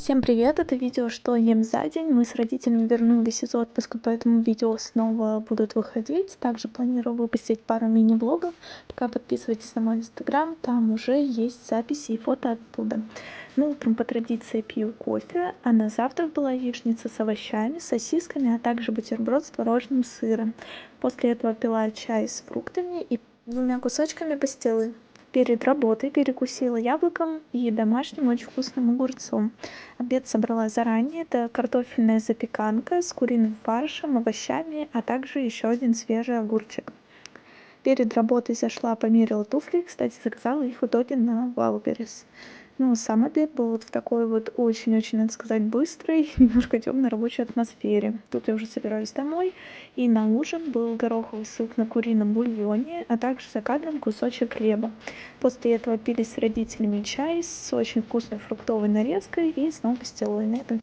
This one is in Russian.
Всем привет! Это видео «Что ем за день?». Мы с родителями вернулись из отпуска, поэтому видео снова будут выходить. Также планирую выпустить пару мини-влогов. Пока подписывайтесь на мой инстаграм, там уже есть записи и фото оттуда. Ну, утром по традиции пью кофе, а на завтрак была яичница с овощами, сосисками, а также бутерброд с творожным сыром. После этого пила чай с фруктами и 2 кусочками пастилы. Перед работой перекусила яблоком и домашним очень вкусным огурцом. Обед собрала заранее. Это картофельная запеканка с куриным фаршем, овощами, а также еще один свежий огурчик. Перед работой зашла, померила туфли. Кстати, заказала их в итоге на Wildberries. Ну, сам обед был вот в такой вот очень-очень, надо сказать, быстрой, немножко темной рабочей атмосфере. Тут я уже собираюсь домой. И на ужин был гороховый суп на курином бульоне, а также за кадром кусочек хлеба. После этого пили с родителями чай с очень вкусной фруктовой нарезкой и снова пастилой. На этом все.